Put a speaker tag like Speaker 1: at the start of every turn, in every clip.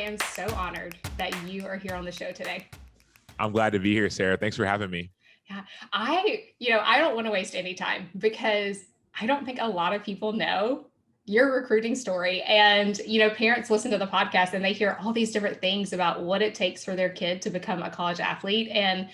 Speaker 1: am so honored that you are here on the show today.
Speaker 2: I'm glad to be here, Sarah. Thanks for having me.
Speaker 1: Yeah, I don't want to waste any time because I don't think a lot of people know your recruiting story. And, parents listen to the podcast and they hear all these different things about what it takes for their kid to become a college athlete. And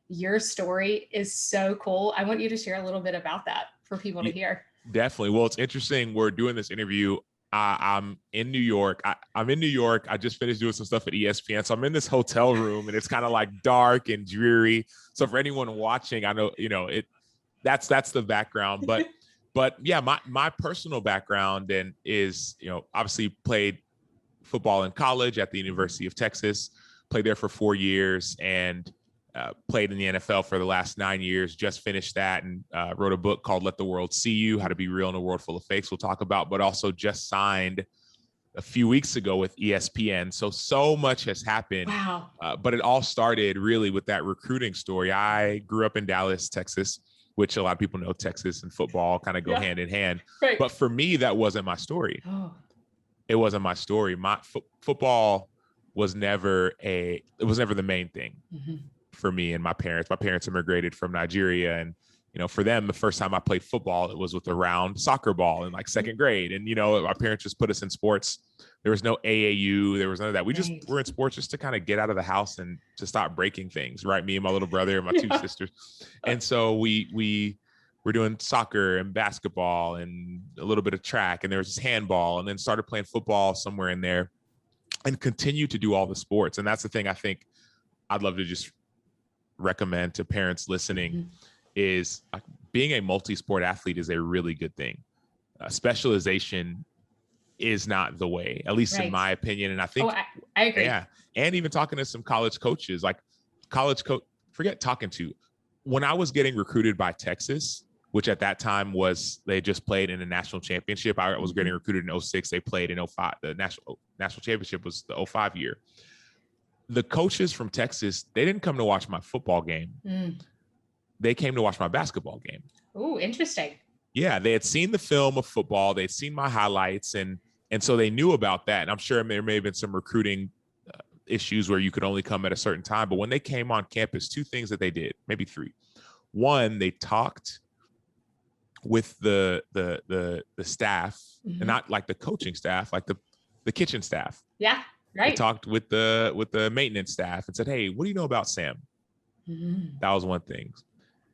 Speaker 1: your story is so cool. I want you to share a little bit about that for people to hear.
Speaker 2: Definitely. Well, it's interesting. We're doing this interview. I'm in New York. I'm in New York. I just finished doing some stuff at ESPN. So I'm in this hotel room and it's kind of like dark and dreary. So for anyone watching, I know, that's the background, but yeah, my personal background is, obviously played football in college at the University of Texas, played there for 4 years and played in the NFL for the last 9 years, just finished that and wrote a book called Let the World See You, How to Be Real in a World Full of Fakes we'll talk about, but also just signed a few weeks ago with ESPN. So much has happened.
Speaker 1: Wow.
Speaker 2: But it all started really with that recruiting story. I grew up in Dallas, Texas, which a lot of people know Texas and football kind of go hand in hand.
Speaker 1: Right.
Speaker 2: But for me, that wasn't my story.
Speaker 1: Oh.
Speaker 2: It wasn't my story. My football was never the main thing. Mm-hmm. For me and my parents immigrated from Nigeria. And, for them, the first time I played football, it was with a round soccer ball in like second grade. And, our parents just put us in sports. There was no AAU. There was none of that. We just were in sports just to kind of get out of the house and to stop breaking things. Right. Me and my little brother and my two sisters. And so we were doing soccer and basketball and a little bit of track. And there was just handball, and then started playing football somewhere in there and continued to do all the sports. And that's the thing I think I'd love to just recommend to parents listening is being a multi-sport athlete is a really good thing. Specialization is not the way, at least in my opinion. And I think
Speaker 1: I agree.
Speaker 2: Yeah. And even talking to some college coaches, forget talking to, when I was getting recruited by Texas, which at that time they just played in a national championship. I was getting recruited in 2006. They played in 2005. The national championship was the 2005 year. The coaches from Texas, they didn't come to watch my football game. They came to watch my basketball game.
Speaker 1: Oh, interesting.
Speaker 2: Yeah, they had seen the film of football. They'd seen my highlights, and so they knew about that. And I'm sure there may have been some recruiting issues where you could only come at a certain time. But when they came on campus, two things that they did, maybe three. One, they talked with the staff, and not like the coaching staff, like the kitchen staff.
Speaker 1: Yeah. Right.
Speaker 2: They talked with the maintenance staff and said, "Hey, what do you know about Sam?" That was one thing.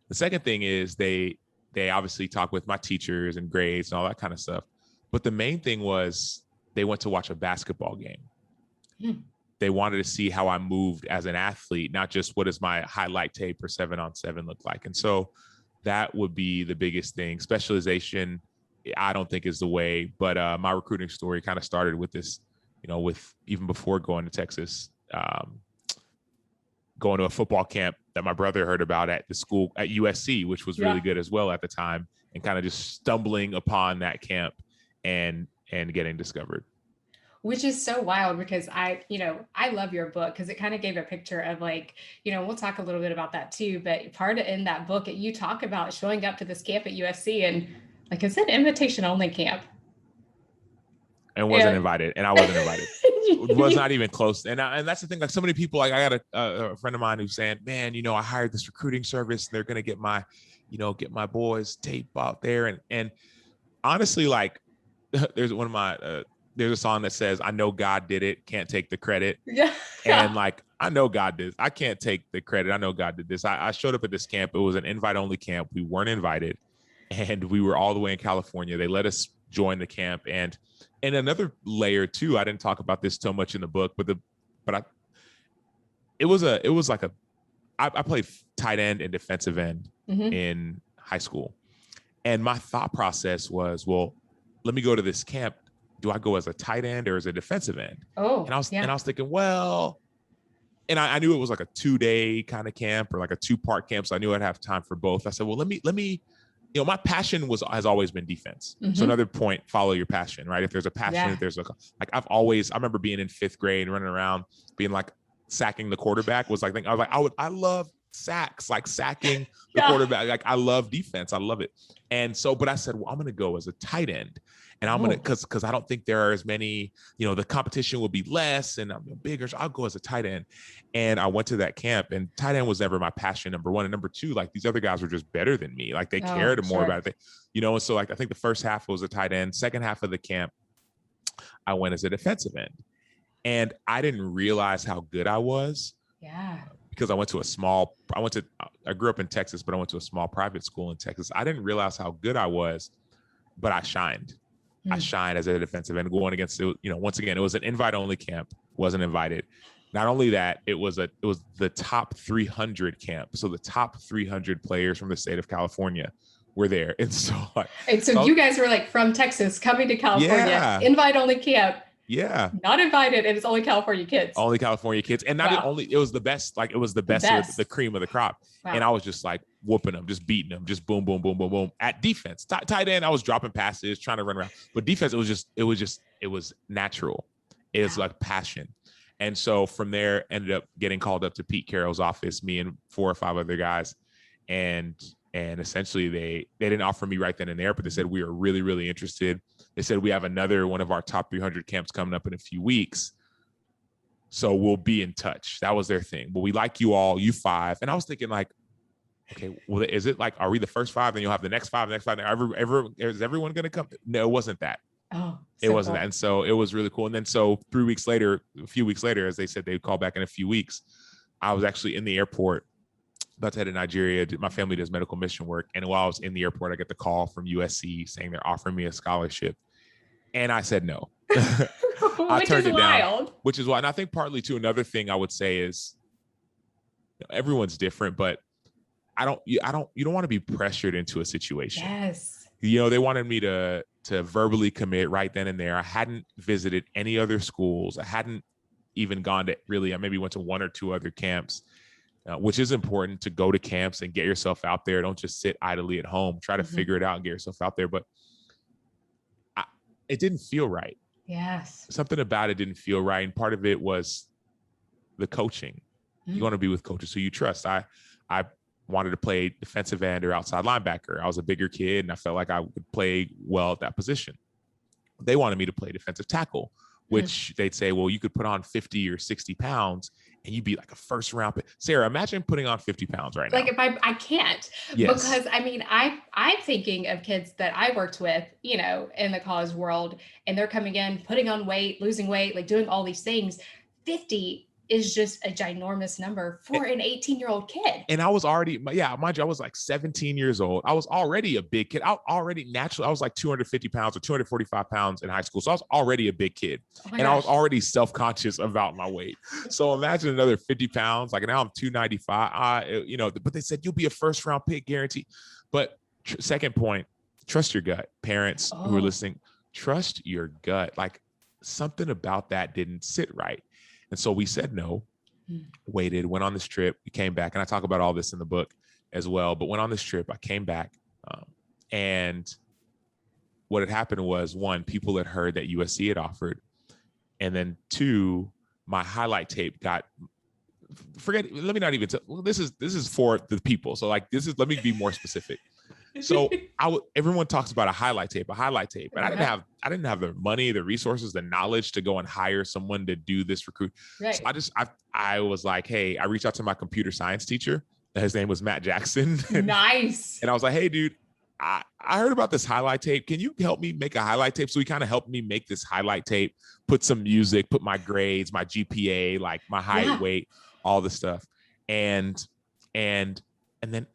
Speaker 2: The second thing is they obviously talked with my teachers and grades and all that kind of stuff. But the main thing was they went to watch a basketball game. They wanted to see how I moved as an athlete, not just what does my highlight tape or 7-on-7 look like. And so that would be the biggest thing. Specialization, I don't think is the way, but my recruiting story kind of started with this, with even before going to Texas, going to a football camp that my brother heard about at the school at USC, which was really good as well at the time, and kind of just stumbling upon that camp and getting discovered.
Speaker 1: Which is so wild because I love your book because it kind of gave a picture of we'll talk a little bit about that too, but in that book, you talk about showing up to this camp at USC and it's an invitation only camp.
Speaker 2: And wasn't invited, and I wasn't invited. It was not even close. And that's the thing. Like so many people, I got a friend of mine who's saying, "Man, I hired this recruiting service. And they're gonna get my boys tape out there." And honestly, there's one of my there's a song that says, "I know God did it, can't take the credit."
Speaker 1: Yeah.
Speaker 2: And I know God did. I can't take the credit. I know God did this. I showed up at this camp. It was an invite only camp. We weren't invited, and we were all the way in California. They let us join the camp. And another layer too, I didn't talk about this so much in the book, I played tight end and defensive end in high school. And my thought process was, well, let me go to this camp. Do I go as a tight end or as a defensive end?
Speaker 1: Oh,
Speaker 2: and I was thinking, well, and I knew it was like a 2-day kind of camp or like a 2-part camp. So I knew I'd have time for both. I said, well, let me, my passion has always been defense. So another point, follow your passion, right? If there's a passion, if there's I remember being in 5th grade, running around, being sacking the quarterback was I love sacks, like sacking the quarterback. Like I love defense. I love it. And so, but I said, well, I'm going to go as a tight end. And I'm going to, because I don't think there are as many, the competition will be less and I'm bigger. So I'll go as a tight end. And I went to that camp, and tight end was never my passion, number one. And number two, like these other guys were just better than me. Like they cared more about it. And so like, I think the first half was a tight end. Second half of the camp, I went as a defensive end. And I didn't realize how good I was. Yeah. Because I grew up in Texas, but I went to a small private school in Texas. I didn't realize how good I was, but I shined. I shined as a defensive end going against, once again, it was an invite only camp, wasn't invited. Not only that, it was the top 300 camp. So the top 300 players from the state of California were there. And so
Speaker 1: you guys were like from Texas coming to California, invite only camp.
Speaker 2: Yeah.
Speaker 1: Not invited. And it's only California kids.
Speaker 2: Only California kids. And it was the best. Like it was the best. Of the cream of the crop. Wow. And I was just like whooping them, just beating them, just boom, boom, boom, boom, boom. At defense, tight end, I was dropping passes, trying to run around. But defense, it was natural. It was like passion. And so from there, ended up getting called up to Pete Carroll's office, me and 4 or 5 other guys. And essentially they didn't offer me right then and there, but they said, we are really, really interested. They said, we have another one of our top 300 camps coming up in a few weeks. So we'll be in touch. That was their thing. But we like you all, you 5. And I was thinking like, okay, well, is it like, are we the first 5? Then you'll have the next 5, is everyone going to come? No, it wasn't that. Oh, it wasn't that. And so it was really cool. And then so a few weeks later, as they said, they'd call back in a few weeks, I was actually in the airport about to head to Nigeria. My family does medical mission work. And while I was in the airport, I get the call from USC saying they're offering me a scholarship. And I said no. I turned it down, which is why. And I think partly too, another thing I would say is everyone's different, but you don't want to be pressured into a situation.
Speaker 1: Yes.
Speaker 2: They wanted me to verbally commit right then and there. I hadn't visited any other schools. I hadn't even gone to I maybe went to 1 or 2 other camps. Which is important, to go to camps and get yourself out there. Don't just sit idly at home. Try to figure it out and get yourself out there. But it didn't feel right.
Speaker 1: Yes.
Speaker 2: Something about it didn't feel right. And part of it was the coaching. You want to be with coaches who you trust. I wanted to play defensive end or outside linebacker. I was a bigger kid and I felt like I would play well at that position. They wanted me to play defensive tackle, which they'd say, well, you could put on 50 or 60 pounds and you'd be like a first round pick. Sarah, imagine putting on 50 pounds right now.
Speaker 1: Like if I can't, because I mean, I'm thinking of kids that I worked with, in the college world, and they're coming in, putting on weight, losing weight, like doing all these things. 50 is just a ginormous number for an 18-year-old kid.
Speaker 2: And I was already, mind you, I was like 17 years old. I was already a big kid. I was like 250 pounds or 245 pounds in high school. So I was already a big kid. I was already self-conscious about my weight. So imagine another 50 pounds. Like now I'm 295, but they said, you'll be a first round pick guarantee. But second point, trust your gut. Parents who are listening, trust your gut. Like something about that didn't sit right. And so we said no, waited, went on this trip. We came back, and I talk about all this in the book as well, but went on this trip. I came back, and what had happened was, 1, people had heard that USC had offered, and then 2, my highlight tape got, let me not even tell, this is for the people. So like, let me be more specific. So everyone talks about a highlight tape, and I didn't have the money, the resources, the knowledge to go and hire someone to do this recruit. Right. So I was like, hey, I reached out to my computer science teacher. His name was Matt Jackson.
Speaker 1: Nice.
Speaker 2: And I was like, hey, dude, I heard about this highlight tape. Can you help me make a highlight tape? So he kind of helped me make this highlight tape, put some music, put my grades, my GPA, like my height, weight, all the stuff. And then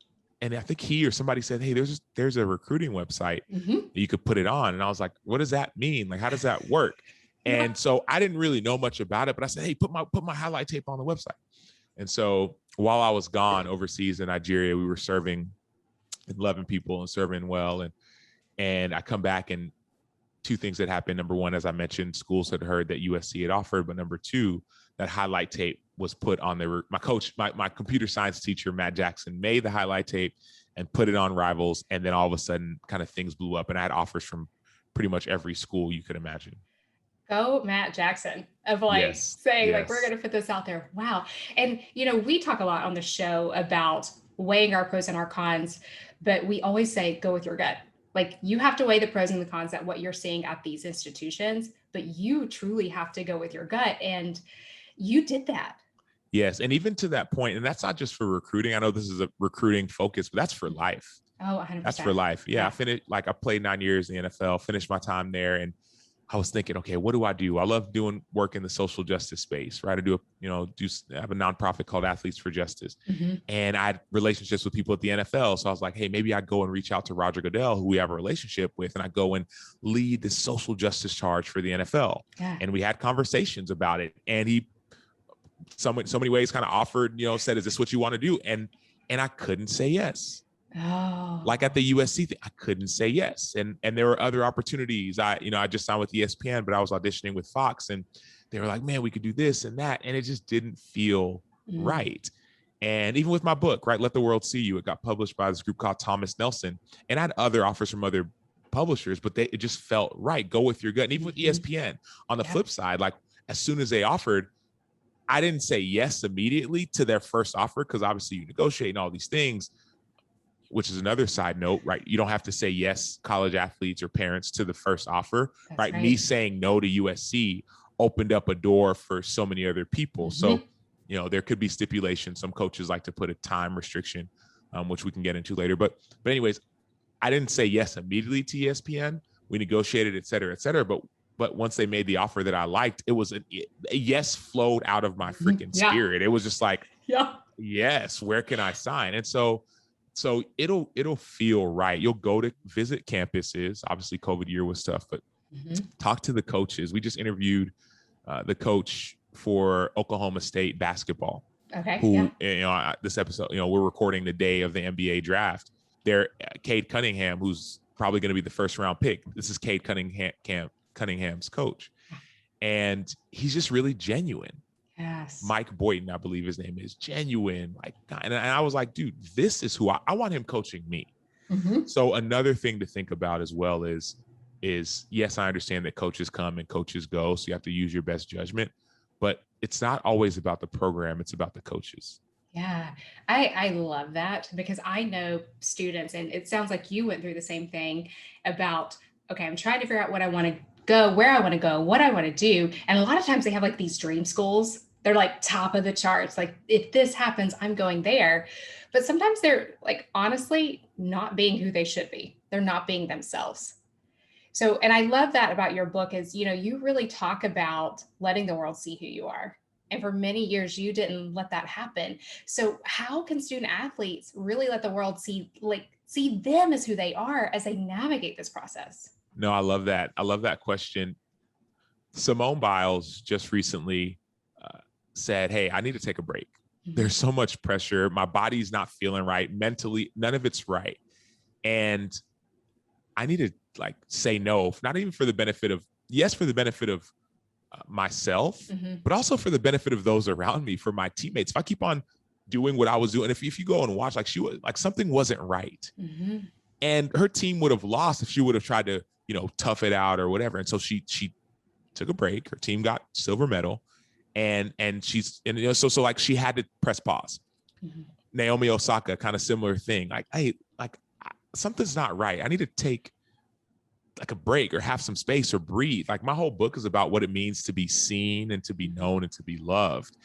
Speaker 2: I think he or somebody said, hey, there's a recruiting website that you could put it on. And I was like, what does that mean? Like, how does that work? And so I didn't really know much about it, but I said, hey, put my highlight tape on the website. And so while I was gone overseas in Nigeria, we were serving 11 people and serving well. And I come back, and 2 things that happened. Number 1, as I mentioned, schools had heard that USC had offered, but number 2, that highlight tape was put on my coach, my computer science teacher, Matt Jackson, made the highlight tape and put it on Rivals. And then all of a sudden kind of things blew up, and I had offers from pretty much every school you could imagine.
Speaker 1: Go Matt Jackson of like
Speaker 2: Yes.
Speaker 1: saying like, we're
Speaker 2: Yes.
Speaker 1: going to put this out there. Wow. And, we talk a lot on the show about weighing our pros and our cons, but we always say, go with your gut. Like you have to weigh the pros and the cons at what you're seeing at these institutions, but you truly have to go with your gut. And you did that.
Speaker 2: Yes. And even to that point, and that's not just for recruiting. I know this is a recruiting focus, but that's for life.
Speaker 1: Oh, 100%.
Speaker 2: That's for life. Yeah. I played 9 years in the NFL, finished my time there. And I was thinking, okay, what do? I love doing work in the social justice space, right? I have a nonprofit called Athletes for Justice.
Speaker 1: Mm-hmm.
Speaker 2: And I had relationships with people at the NFL. So I was like, hey, maybe I go and reach out to Roger Goodell, who we have a relationship with, and I go and lead the social justice charge for the NFL.
Speaker 1: Yeah.
Speaker 2: And we had conversations about it. And he, so many ways kind of offered, said, is this what you want to do? And I couldn't say yes.
Speaker 1: Oh.
Speaker 2: Like at the USC thing, I couldn't say yes. And there were other opportunities. I just signed with ESPN, but I was auditioning with Fox, and they were like, man, we could do this and that. And it just didn't feel right. And even with my book, right, Let the World See You, it got published by this group called Thomas Nelson. And I had other offers from other publishers, but it just felt right. Go with your gut. And even with ESPN, on the flip side, like as soon as they offered, I didn't say yes immediately to their first offer, because obviously you negotiate and all these things, which is another side note, right? You don't have to say yes, college athletes or parents, to the first offer, right? Me saying no to USC opened up a door for so many other people. So, there could be stipulations. Some coaches like to put a time restriction, which we can get into later. But anyways, I didn't say yes immediately to ESPN. We negotiated, et cetera, et cetera. But once they made the offer that I liked, it was a yes flowed out of my freaking spirit. It was just like, yes, where can I sign? And so it'll feel right. You'll go to visit campuses. Obviously, COVID year was tough, but talk to the coaches. We just interviewed the coach for Oklahoma State basketball.
Speaker 1: Okay.
Speaker 2: Who, this episode, we're recording the day of the NBA draft. They're Cade Cunningham, who's probably going to be the first round pick. This is Cade Cunningham's coach, and he's just really genuine.
Speaker 1: Yes.
Speaker 2: Mike Boynton, I believe his name is, genuine. Like, and I was like, dude, this is who I want him coaching me. So another thing to think about as well is yes, I understand that coaches come and coaches go, so you have to use your best judgment, but it's not always about the program. It's about the coaches.
Speaker 1: Yeah, I love that, because I know students, and it sounds like you went through the same thing about, okay, I'm trying to figure out what I want to go, where I want to go, what I want to do. And a lot of times they have like these dream schools. They're like top of the charts. Like, if this happens, I'm going there. But sometimes they're like, honestly, not being who they should be. They're not being themselves. So, and I love that about your book is, you really talk about letting the world see who you are. And for many years, you didn't let that happen. So how can student athletes really let the world see them as who they are as they navigate this process?
Speaker 2: No, I love that. I love that question. Simone Biles just recently said, hey, I need to take a break. There's so much pressure. My body's not feeling right. Mentally, none of it's right. And I need to say no, not even for the benefit of, for the benefit of myself, but also for the benefit of those around me, for my teammates. If I keep on doing what I was doing, if you go and watch, she was something wasn't right. And her team would have lost if she would have tried to, tough it out or whatever. And so she took a break. Her team got silver medal. And so she had to press pause. Naomi Osaka, kind of similar thing. Something's not right. I need to take a break or have some space or breathe. My whole book is about what it means to be seen and to be known and to be loved.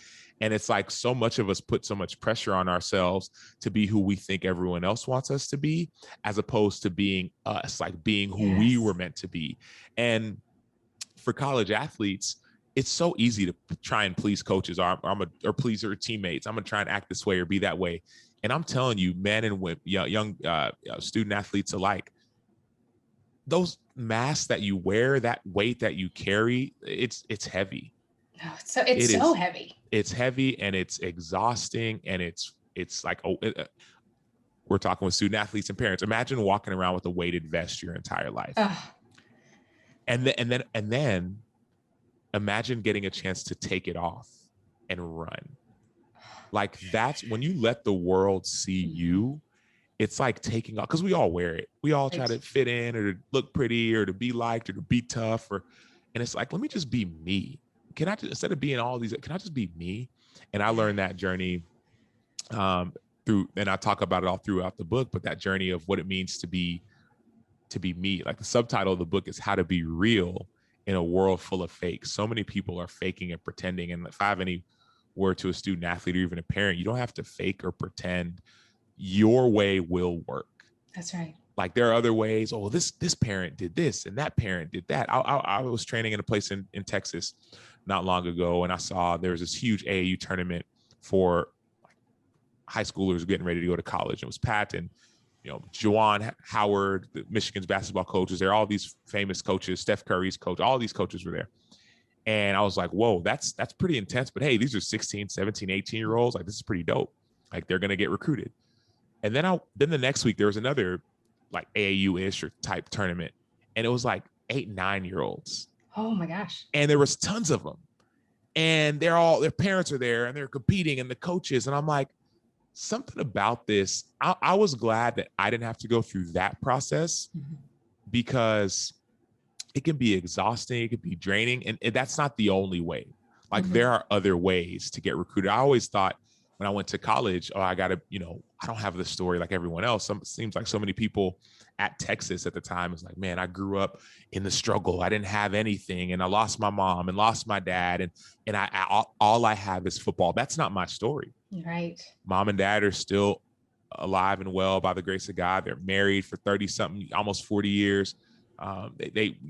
Speaker 2: And it's so much of us put so much pressure on ourselves to be who we think everyone else wants us to be, as opposed to being us, being who we were meant to be. And for college athletes, it's so easy to try and please coaches or please their teammates. I'm going to try and act this way or be that way. And I'm telling you, men and women, young student athletes alike, those masks that you wear, that weight that you carry, it's heavy.
Speaker 1: Oh, it's so heavy.
Speaker 2: It's heavy and it's exhausting. And it's we're talking with student athletes and parents. Imagine walking around with a weighted vest your entire life. And then imagine getting a chance to take it off and run. That's when you let the world see you. It's taking off, because we all wear it. We all try to fit in or to look pretty or to be liked or to be tough, And it's like, let me just be me. Can I just, instead of being all these, can I just be me? And I learned that journey through, and I talk about it all throughout the book, but that journey of what it means to be me. Like the subtitle of the book is How to Be Real in a World Full of Fakes. So many people are faking and pretending. And if I have any word to a student athlete or even a parent, you don't have to fake or pretend. Your way will work.
Speaker 1: That's right.
Speaker 2: Like there are other ways. Oh, this parent did this and that parent did that. I was training in a place in Texas not long ago, and I saw there was this huge AAU tournament for high schoolers getting ready to go to college. It was Pat and Juwan Howard, the Michigan's basketball coaches. There are all these famous coaches, Steph Curry's coach, all these coaches were there. And I was like, whoa, that's pretty intense. But hey, these are 16, 17, 18-year-olds. Like, this is pretty dope. Like, they're going to get recruited. And then the next week, there was another like AAU-ish or type tournament. And it was like 8, 9-year-olds.
Speaker 1: Oh my gosh.
Speaker 2: And there was tons of them. And their parents are there and they're competing and the coaches. And I'm like, something about this, I was glad that I didn't have to go through that process because it can be exhausting, it can be draining, and that's not the only way. Like there are other ways to get recruited. I always thought when I went to college, I don't have the story like everyone else. It seems like so many people at Texas at the time was like, man, I grew up in the struggle. I didn't have anything, and I lost my mom and lost my dad, and all I have is football. That's not my story.
Speaker 1: Right.
Speaker 2: Mom and dad are still alive and well by the grace of God. They're married for 30 something, almost 40 years.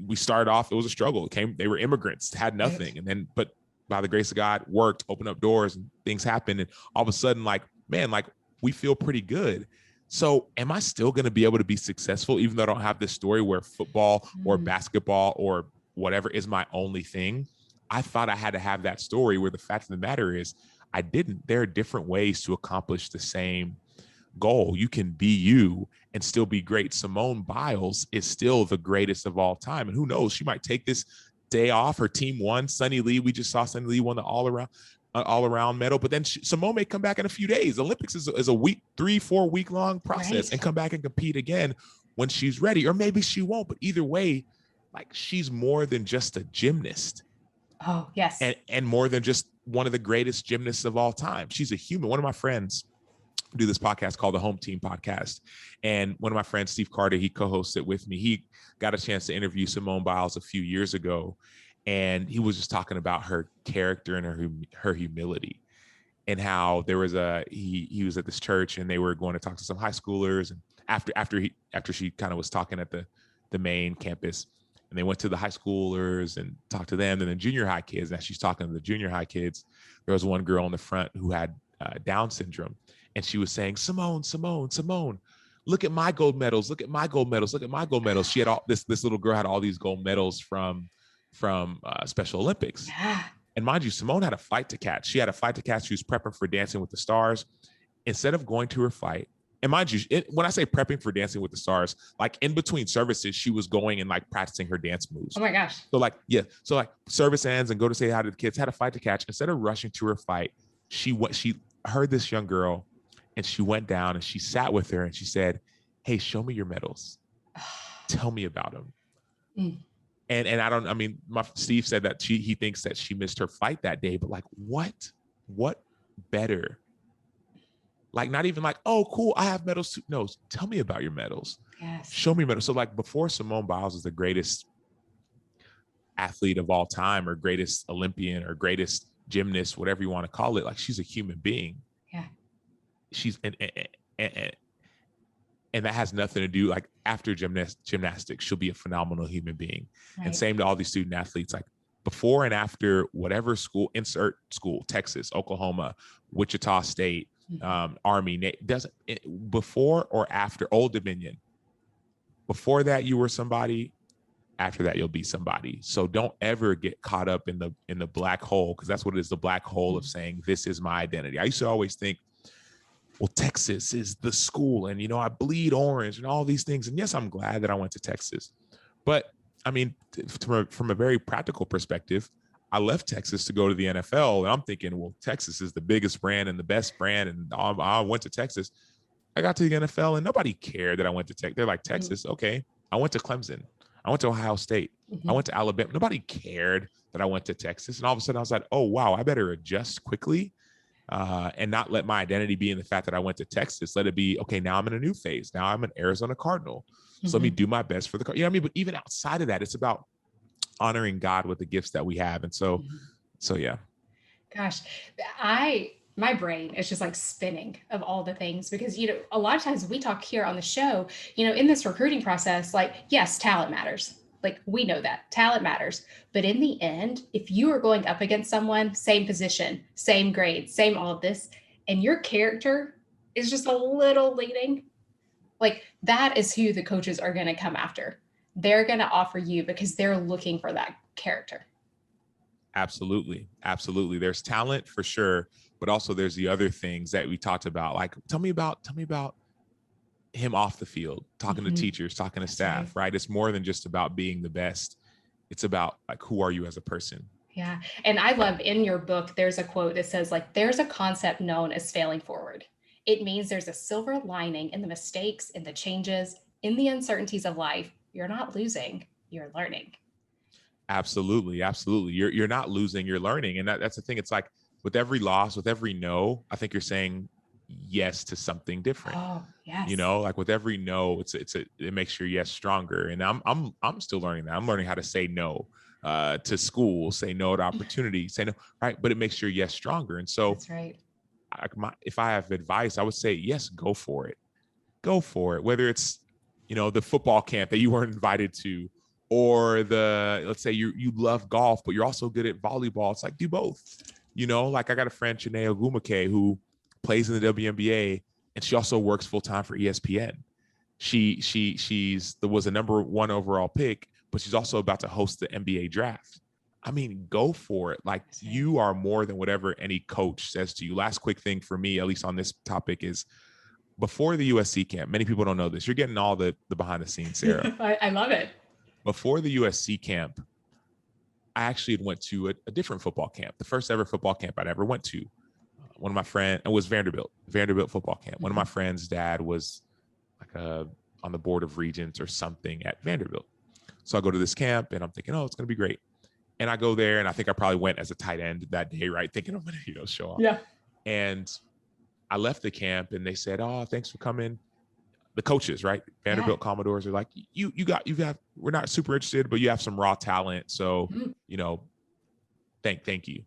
Speaker 2: We started off, it was a struggle. They were immigrants, had nothing. Right. And then, but by the grace of God, worked, opened up doors, and things happened. And all of a sudden, like, man, like we feel pretty good. So am I still going to be able to be successful, even though I don't have this story where football or basketball or whatever is my only thing? I thought I had to have that story, where the fact of the matter is I didn't. There are different ways to accomplish the same goal. You can be you and still be great. Simone Biles is still the greatest of all time. And who knows, she might take this day off. Her team won. Sunny Lee, we just saw Sunny Lee won the all-around medal. But then Simone may come back in a few days. The Olympics is a 3-4 week long process, and come back and compete again when she's ready. Or maybe she won't. But either way, like, she's more than just a gymnast.
Speaker 1: Oh, yes.
Speaker 2: And more than just one of the greatest gymnasts of all time. She's a human. One of my friends do this podcast called the Home Team Podcast. And one of my friends, Steve Carter, he co-hosts it with me. He got a chance to interview Simone Biles a few years ago. And he was just talking about her character and her humility, and how there was he was at this church and they were going to talk to some high schoolers. And after she kind of was talking at the main campus, and they went to the high schoolers and talked to them, and the junior high kids. And as she's talking to the junior high kids, there was one girl in the front who had Down syndrome. And she was saying, Simone, look at my gold medals. Look at my gold medals. Look at my gold medals. She had all this little girl had all these gold medals from Special Olympics.
Speaker 1: Yeah.
Speaker 2: And mind you, Simone had a fight to catch. She had a fight to catch. She was prepping for Dancing with the Stars. Instead of going to her fight, and mind you, when I say prepping for Dancing with the Stars, like in between services, she was going and like practicing her dance moves.
Speaker 1: Oh my gosh.
Speaker 2: So like service ends and go to say hi to the kids, had a fight to catch. Instead of rushing to her fight, she heard this young girl, and she went down and she sat with her and she said, hey, show me your medals. Tell me about them. And Steve said that he thinks that she missed her fight that day, but like, what better? Like, not even like, oh, cool, I have medals too. No, tell me about your medals.
Speaker 1: Yes.
Speaker 2: Show me medals. So like, before Simone Biles is the greatest athlete of all time, or greatest Olympian, or greatest gymnast, whatever you want to call it, like, she's a human being.
Speaker 1: Yeah.
Speaker 2: She's and that has nothing to do, like, after gymnastics, she'll be a phenomenal human being. Right. And same to all these student athletes, like before and after whatever school, insert school, Texas, Oklahoma, Wichita State, Army, before or after Old Dominion. Before that, you were somebody. After that, you'll be somebody. So don't ever get caught up in the black hole, because that's what it is, the black hole of saying, this is my identity. I used to always think, well, Texas is the school, and, I bleed orange and all these things. And yes, I'm glad that I went to Texas. But I mean, from a very practical perspective, I left Texas to go to the NFL, and I'm thinking, well, Texas is the biggest brand and the best brand, and I went to Texas. I got to the NFL, and nobody cared that I went to Texas. They're like, Texas, okay. I went to Clemson. I went to Ohio State.
Speaker 1: Mm-hmm.
Speaker 2: I went to Alabama. Nobody cared that I went to Texas. And all of a sudden I was like, oh, wow, I better adjust quickly and not let my identity be in the fact that I went to Texas. Let it be, okay, now I'm in a new phase. Now I'm an Arizona Cardinal. So let me do my best for the, you know what I mean? But even outside of that, it's about honoring God with the gifts that we have. And so yeah.
Speaker 1: Gosh, my brain is just like spinning of all the things because, you know, a lot of times we talk here on the show, you know, in this recruiting process, like, yes, talent matters. Like, we know that talent matters. But in the end, if you are going up against someone, same position, same grade, same all of this, and your character is just a little leading, like, that is who the coaches are going to come after. They're going to offer you because they're looking for that character.
Speaker 2: Absolutely. Absolutely. There's talent for sure, but also there's the other things that we talked about. Like, tell me about him off the field, talking to teachers, talking to staff, right? It's more than just about being the best. It's about like, who are you as a person?
Speaker 1: Yeah. And I love in your book, there's a quote that says like, there's a concept known as failing forward. It means there's a silver lining in the mistakes, in the changes, in the uncertainties of life. You're not losing, you're learning.
Speaker 2: Absolutely. Absolutely. You're not losing, you're learning. And that's the thing. It's like with every loss, with every no, I think you're saying yes to something different.
Speaker 1: Oh, yes.
Speaker 2: You know, like with every no, it makes your yes stronger. And I'm still learning that. I'm learning how to say no to school, say no to opportunity, say no, right? But it makes your yes stronger. And so
Speaker 1: that's right.
Speaker 2: If I have advice, I would say, yes, go for it. Go for it. Whether it's, you know, the football camp that you weren't invited to, or let's say you love golf, but you're also good at volleyball. It's like, do both. You know, like I got a friend, Chiney Ogumake, who plays in the WNBA, and she also works full time for ESPN. She's was a number 1 overall pick, but she's also about to host the NBA draft. I mean, go for it. Like, you are more than whatever any coach says to you. Last quick thing for me, at least on this topic, is before the USC camp, many people don't know this. You're getting all the behind the scenes, Sarah.
Speaker 1: I love it.
Speaker 2: Before the USC camp, I actually went to a different football camp, the first ever football camp I'd ever went to. One of my friends, it was Vanderbilt football camp. One of my friends' dad was like on the board of regents or something at Vanderbilt. So I go to this camp and I'm thinking, oh, it's going to be great. And I go there and I think I probably went as a tight end that day, right? Thinking I'm going to, you know, show off.
Speaker 1: Yeah.
Speaker 2: And I left the camp and they said, oh, thanks for coming. The coaches, right? Vanderbilt Commodores are like, you got, we're not super interested, but you have some raw talent. So, you know, thank you.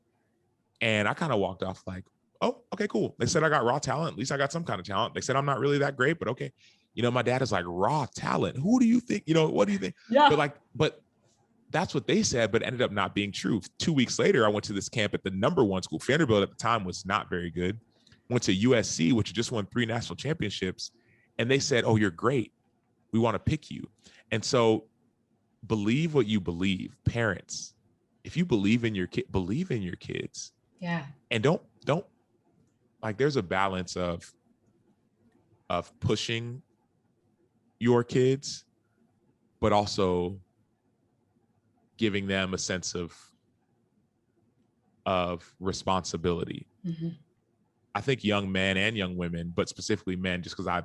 Speaker 2: And I kind of walked off like, oh, okay, cool. They said I got raw talent. At least I got some kind of talent. They said I'm not really that great, but okay. You know, my dad is like, raw talent. Who do you think, you know, what do you think?
Speaker 1: Yeah.
Speaker 2: But that's what they said, but it ended up not being true. 2 weeks later, I went to this camp at the number 1 school. Vanderbilt at the time was not very good. Went to USC, which just won 3 national championships. And they said, oh, you're great. We want to pick you. And so believe what you believe. Parents, if you believe in your kid, believe in your kids.
Speaker 1: Yeah.
Speaker 2: And don't like, there's a balance of pushing your kids, but also giving them a sense of responsibility. I think young men and young women, but specifically men, just because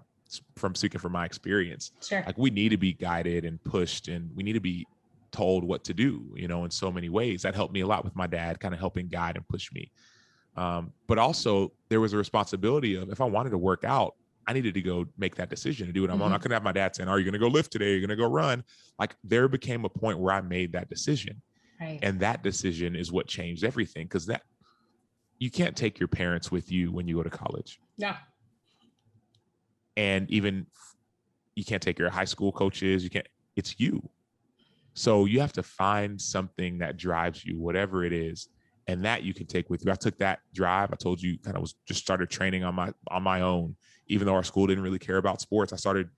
Speaker 2: from speaking from my experience,
Speaker 1: sure,
Speaker 2: like, we need to be guided and pushed, and we need to be told what to do, you know, in so many ways. That helped me a lot with my dad, kind of helping guide and push me. But also there was a responsibility of, if I wanted to work out, I needed to go make that decision to do it. I couldn't have my dad saying, are you going to go lift today? Are you going to go run? Like, there became a point where I made that decision.
Speaker 1: Right.
Speaker 2: And that decision is what changed everything. Because that, you can't take your parents with you when you go to college.
Speaker 1: No.
Speaker 2: And even you can't take your high school coaches. You can't, it's you. So you have to find something that drives you, whatever it is, and that you can take with you. I took that drive. I told you, kind of was just started training on my own, even though our school didn't really care about sports. I started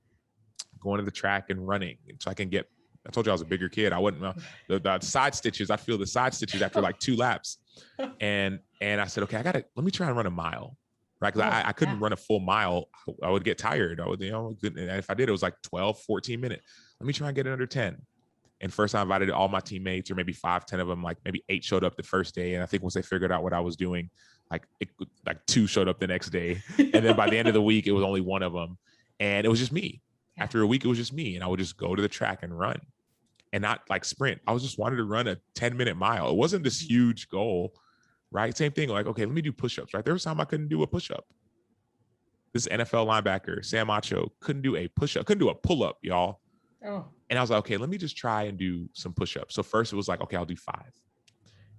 Speaker 2: going to the track and running, so I can get, I told you I was a bigger kid. I wouldn't, the side stitches, I feel the side stitches after like 2 laps. And I said, okay, let me try and run a mile. Right. Cause I couldn't run a full mile. I would get tired. I would, you know, and if I did, it was like 12, 14 minutes. Let me try and get it under 10. And first I invited all my teammates, or maybe 5, 10 of them, like maybe 8 showed up the first day. And I think once they figured out what I was doing, like 2 showed up the next day. And then by the end of the week, it was only 1 of them. And it was just me. After a week, it was just me. And I would just go to the track and run. and not like sprint. I was just wanted to run a 10-minute mile. It wasn't this huge goal, right? Same thing. Like, okay, let me do push-ups, right? There was time I couldn't do a push-up. This NFL linebacker, Sam Acho, couldn't do a push-up, couldn't do a pull-up, y'all.
Speaker 1: Oh.
Speaker 2: And I was like, okay, let me just try and do some push-ups. So first it was like, okay, I'll do 5.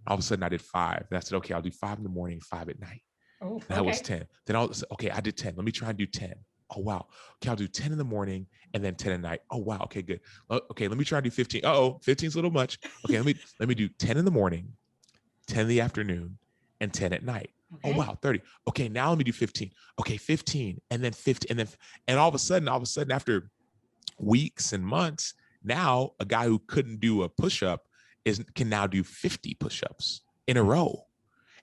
Speaker 2: All of a sudden I did 5. And I said, okay, I'll do 5 in the morning, 5 at night.
Speaker 1: Oh, okay.
Speaker 2: That was 10. Then I was okay, I did 10. Let me try and do 10. Oh, wow. Okay, I'll do 10 in the morning and then 10 at night. Oh, wow. Okay, good. Okay, let me try and do 15. 15 is a little much. Okay, let me do 10 in the morning, 10 in the afternoon, and 10 at night. Okay. Oh, wow, 30. Okay, now let me do 15. Okay, 15, and then 50, and all of a sudden, after weeks and months, now a guy who couldn't do a push-up can now do 50 push-ups in a row.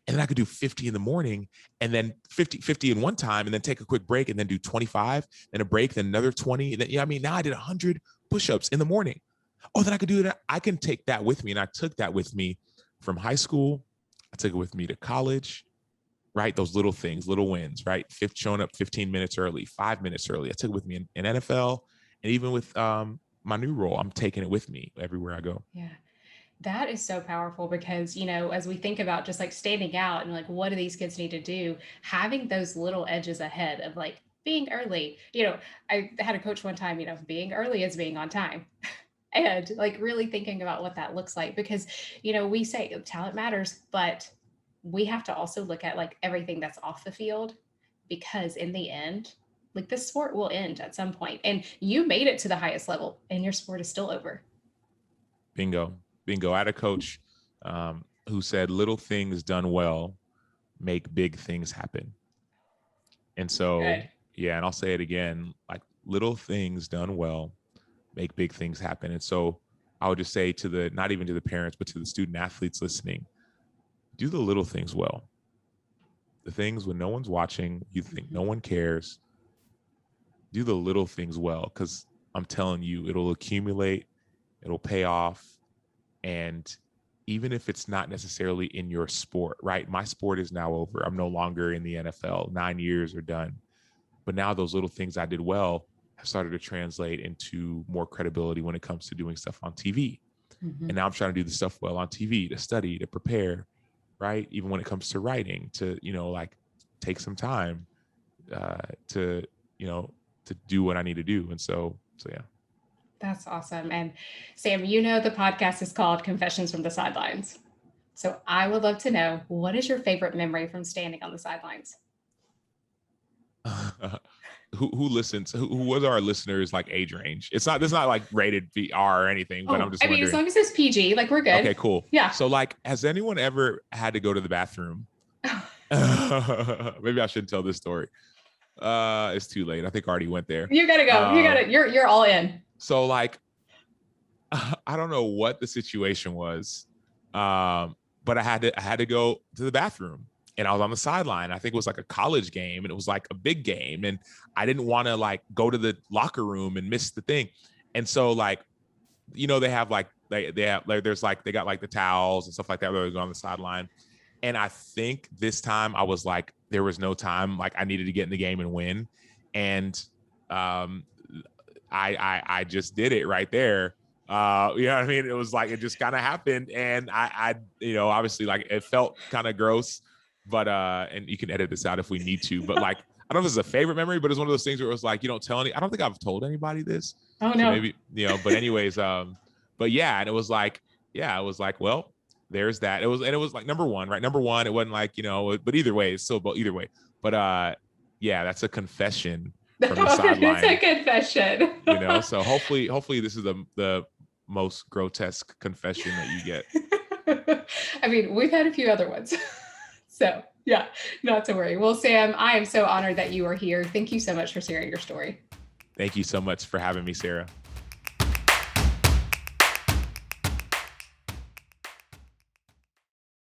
Speaker 2: And then I could do 50 in the morning and then 50 in one time and then take a quick break and then do 25, then a break, then another 20. And then, now I did 100 push-ups in the morning. Oh, then I could do that. I can take that with me. And I took that with me from high school. I took it with me to college, right? Those little things, little wins, right? Showing up 15 minutes early, 5 minutes early. I took it with me in NFL and even with my new role. I'm taking it with me everywhere I go.
Speaker 1: Yeah. That is so powerful because, as we think about just like standing out and like, what do these kids need to do? Having those little edges ahead of like being early, I had a coach one time, being early is being on time. And like really thinking about what that looks like because, we say talent matters, but we have to also look at like everything that's off the field because in the end, like this sport will end at some point and you made it to the highest level and your sport is still over.
Speaker 2: Bingo. I had a coach who said, little things done well make big things happen. And so, and I'll say it again, like little things done well make big things happen. And so I would just say not even to the parents, but to the student athletes listening, do the little things well. The things when no one's watching, you think no one cares, do the little things well, because I'm telling you, it'll accumulate, it'll pay off. And even if it's not necessarily in your sport, right? My sport is now over. I'm no longer in the NFL. 9 years are done. But now those little things I did well have started to translate into more credibility when it comes to doing stuff on TV. Mm-hmm. And now I'm trying to do the stuff well on TV, to study, to prepare, right? Even when it comes to writing, to, like take some time to do what I need to do. And so yeah.
Speaker 1: That's awesome. And Sam, the podcast is called Confessions from the Sidelines. So I would love to know, what is your favorite memory from standing on the sidelines?
Speaker 2: Who listens? Who was our listeners like age range? This is not like rated VR or anything, but I'm just wondering.
Speaker 1: As long as it's PG, like we're good.
Speaker 2: Okay, cool.
Speaker 1: Yeah.
Speaker 2: So like, has anyone ever had to go to the bathroom? Maybe I shouldn't tell this story. It's too late. I think I already went there.
Speaker 1: You gotta go. You're all in.
Speaker 2: So like, I don't know what the situation was, but I had to go to the bathroom, and I was on the sideline. I think it was like a college game, and it was like a big game, and I didn't want to like go to the locker room and miss the thing. And so like, they have like they got like the towels and stuff like that. Where they go on the sideline, and I think this time I was like, there was no time. Like I needed to get in the game and win, and I just did it right there. You know what I mean? It was like, it just kind of happened. And I obviously like it felt kind of gross, but, and you can edit this out if we need to, but like, I don't know if it's a favorite memory, but it's one of those things where it was like, you don't tell I don't think I've told anybody this.
Speaker 1: Oh,
Speaker 2: so
Speaker 1: no.
Speaker 2: Maybe, but anyways, but yeah. And it was like, well, there's that. It was like number one, right? Number one, it wasn't like, but either way, it's still either way. But yeah, that's a confession from the sideline.
Speaker 1: It's a confession.
Speaker 2: So hopefully this is the most grotesque confession that you get.
Speaker 1: I mean, we've had a few other ones. So yeah, not to worry. Well, Sam, I am so honored that you are here. Thank you so much for sharing your story.
Speaker 2: Thank you so much for having me, Sarah.